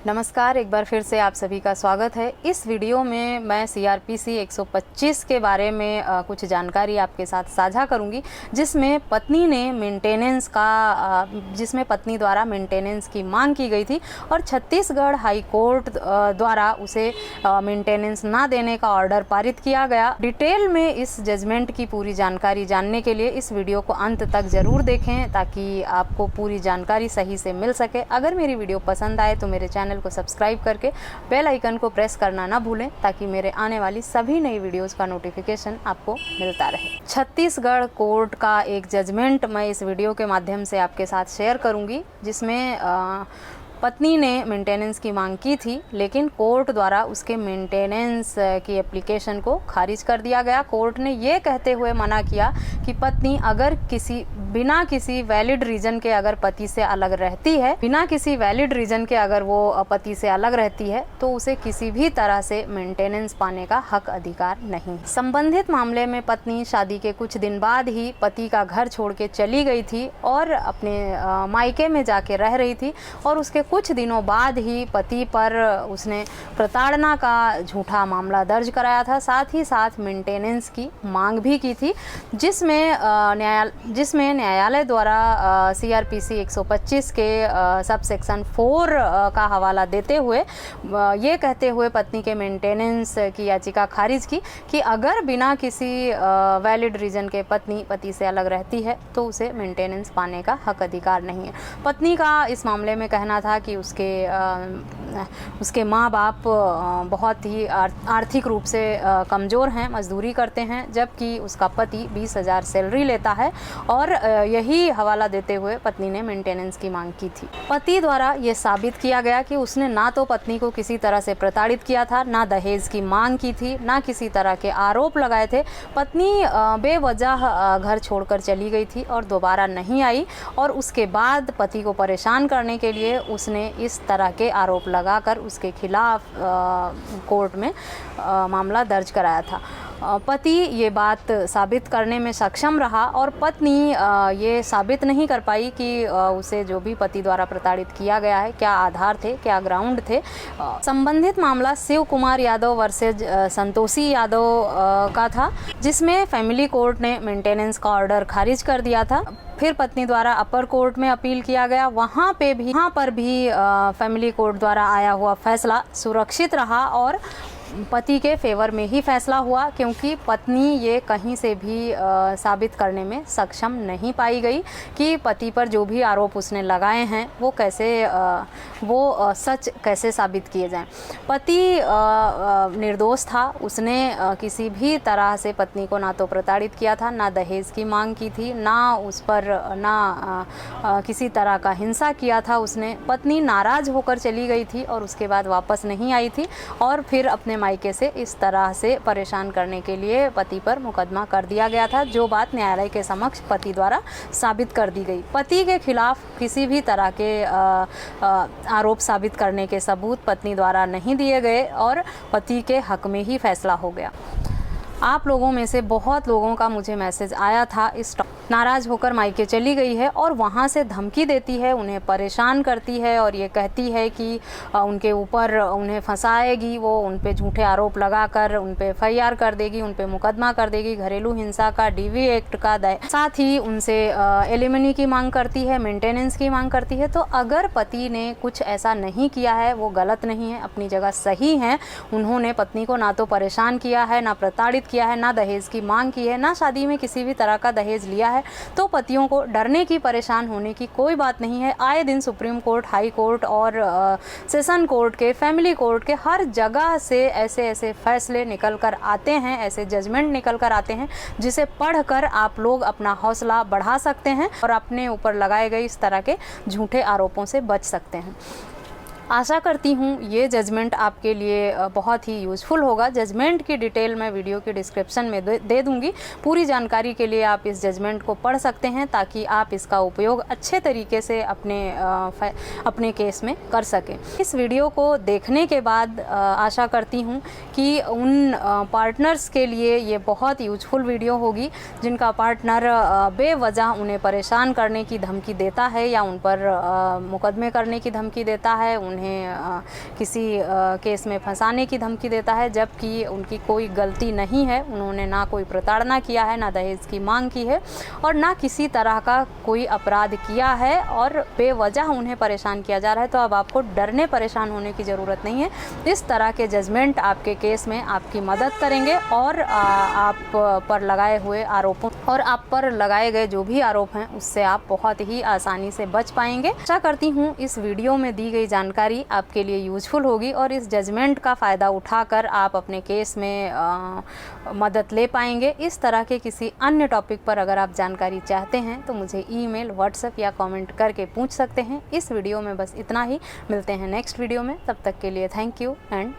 नमस्कार, एक बार फिर से आप सभी का स्वागत है। इस वीडियो में मैं सीआरपीसी 125 के बारे में कुछ जानकारी आपके साथ साझा करूंगी, जिसमें पत्नी द्वारा मेंटेनेंस की मांग की गई थी और छत्तीसगढ़ हाई कोर्ट द्वारा उसे मेंटेनेंस ना देने का ऑर्डर पारित किया गया। डिटेल में इस जजमेंट की पूरी जानकारी जानने के लिए इस वीडियो को अंत तक ज़रूर देखें ताकि आपको पूरी जानकारी सही से मिल सके। अगर मेरी वीडियो पसंद आए तो मेरे चैनल को सब्सक्राइब करके बेल आइकन को प्रेस करना ना भूलें ताकि मेरे आने वाली सभी नई वीडियोस का नोटिफिकेशन आपको मिलता रहे। छत्तीसगढ़ कोर्ट का एक जजमेंट मैं इस वीडियो के माध्यम से आपके साथ शेयर करूंगी, जिसमें पत्नी ने मेंटेनेंस की मांग की थी, लेकिन कोर्ट द्वारा उसके मेंटेनेंस की एप्लीकेशन को खारिज कर दिया गया। कोर्ट ने ये कहते हुए मना किया कि पत्नी अगर बिना किसी वैलिड रीज़न के अगर पति से अलग रहती है, वो पति से अलग रहती है तो उसे किसी भी तरह से मेंटेनेंस पाने का हक अधिकार नहीं। संबंधित मामले में पत्नी शादी के कुछ दिन बाद ही पति का घर छोड़ के चली गई थी और अपने मायके में जाके रह रही थी और उसके कुछ दिनों बाद ही पति पर उसने प्रताड़ना का झूठा मामला दर्ज कराया था। साथ ही साथ मेंटेनेंस की मांग भी की थी, जिसमें न्यायालय द्वारा सीआरपीसी 125 के सब सेक्शन 4 का हवाला देते हुए ये कहते हुए पत्नी के मेंटेनेंस की याचिका खारिज की कि अगर बिना किसी वैलिड रीज़न के पत्नी पति से अलग रहती है तो उसे मेंटेनेंस पाने का हक अधिकार नहीं है। पत्नी का इस मामले में कहना था कि उसके माँ बाप बहुत ही आर्थिक रूप से कमज़ोर हैं, मजदूरी करते हैं, जबकि उसका पति 20,000 सैलरी लेता है और यही हवाला देते हुए पत्नी ने मेंटेनेंस की मांग की थी। पति द्वारा ये साबित किया गया कि उसने ना तो पत्नी को किसी तरह से प्रताड़ित किया था, ना दहेज की मांग की थी, ना किसी तरह के आरोप लगाए थे। पत्नी बेवजह घर छोड़कर चली गई थी और दोबारा नहीं आई और उसके बाद पति को परेशान करने के लिए उसने इस तरह के आरोप लगाकर उसके खिलाफ कोर्ट में मामला दर्ज कराया था। पति ये बात साबित करने में सक्षम रहा और पत्नी ये साबित नहीं कर पाई कि उसे जो भी पति द्वारा प्रताड़ित किया गया है क्या आधार थे, क्या ग्राउंड थे। संबंधित मामला शिव कुमार यादव वर्सेज संतोषी यादव का था, जिसमें फैमिली कोर्ट ने मेंटेनेंस का ऑर्डर खारिज कर दिया था। फिर पत्नी द्वारा अपर कोर्ट में अपील किया गया। वहाँ पर भी फैमिली कोर्ट द्वारा आया हुआ फैसला सुरक्षित रहा और पति के फेवर में ही फैसला हुआ, क्योंकि पत्नी ये कहीं से भी साबित करने में सक्षम नहीं पाई गई कि पति पर जो भी आरोप उसने लगाए हैं वो सच कैसे साबित किए जाएं। पति निर्दोष था, उसने किसी भी तरह से पत्नी को ना तो प्रताड़ित किया था, ना दहेज की मांग की थी, ना उस पर किसी तरह का हिंसा किया था उसने। पत्नी नाराज़ होकर चली गई थी और उसके बाद वापस नहीं आई थी और फिर अपने मायके से इस तरह से परेशान करने के लिए पति पर मुकदमा कर दिया गया था, जो बात न्यायालय के समक्ष पति द्वारा साबित कर दी गई। पति के खिलाफ किसी भी तरह के आरोप साबित करने के सबूत पत्नी द्वारा नहीं दिए गए और पति के हक में ही फैसला हो गया। आप लोगों में से बहुत लोगों का मुझे मैसेज आया था, नाराज़ होकर मायके चली गई है और वहाँ से धमकी देती है, उन्हें परेशान करती है और ये कहती है कि उनके ऊपर उन्हें फंसाएगी, वो उन पे झूठे आरोप लगाकर उन पे FIR कर देगी, उन पे मुकदमा कर देगी, घरेलू हिंसा का DV एक्ट का साथ ही उनसे एलिमनी की मांग करती है, मेंटेनेंस की मांग करती है। तो अगर पति ने कुछ ऐसा नहीं किया है, वो गलत नहीं है, अपनी जगह सही है। उन्होंने पत्नी को ना तो परेशान किया है, ना प्रताड़ित किया है, ना दहेज की मांग की है, ना शादी में किसी भी तरह का दहेज लिया है, तो पतियों को डरने की, परेशान होने की कोई बात नहीं है। आए दिन सुप्रीम कोर्ट, हाई कोर्ट और सेशन कोर्ट के, फैमिली कोर्ट के हर जगह से ऐसे फैसले निकल कर आते हैं, ऐसे जजमेंट निकल कर आते हैं जिसे पढ़कर आप लोग अपना हौसला बढ़ा सकते हैं और अपने ऊपर लगाए गए इस तरह के झूठे आरोपों से बच सकते हैं। आशा करती हूँ ये जजमेंट आपके लिए बहुत ही यूज़फुल होगा। जजमेंट की डिटेल मैं वीडियो के डिस्क्रिप्शन में दे दूँगी। पूरी जानकारी के लिए आप इस जजमेंट को पढ़ सकते हैं ताकि आप इसका उपयोग अच्छे तरीके से अपने केस में कर सकें। इस वीडियो को देखने के बाद आशा करती हूँ कि उन पार्टनर्स के लिए ये बहुत यूज़फुल वीडियो होगी जिनका पार्टनर बेवजह उन्हें परेशान करने की धमकी देता है या उन पर मुकदमे करने की धमकी देता है, उन्हें उन्हें किसी केस में फंसाने की धमकी देता है, जबकि उनकी कोई गलती नहीं है। उन्होंने ना कोई प्रताड़ना किया है, ना दहेज की मांग की है और ना किसी तरह का कोई अपराध किया है और बेवजह उन्हें परेशान किया जा रहा है। तो अब आपको डरने परेशान होने की ज़रूरत नहीं है। इस तरह के जजमेंट आपके केस में आपकी मदद करेंगे और आप पर लगाए हुए आरोपों और आप पर लगाए गए जो भी आरोप हैं उससे आप बहुत ही आसानी से बच पाएंगे। आशा करती हूँ इस वीडियो में दी गई जानकारी आपके लिए यूजफुल होगी और इस जजमेंट का फ़ायदा उठाकर आप अपने केस में मदद ले पाएंगे। इस तरह के किसी अन्य टॉपिक पर अगर आप जानकारी चाहते हैं तो मुझे ईमेल, व्हाट्सएप या कमेंट करके पूछ सकते हैं। इस वीडियो में बस इतना ही। मिलते हैं नेक्स्ट वीडियो में, तब तक के लिए थैंक यू एंड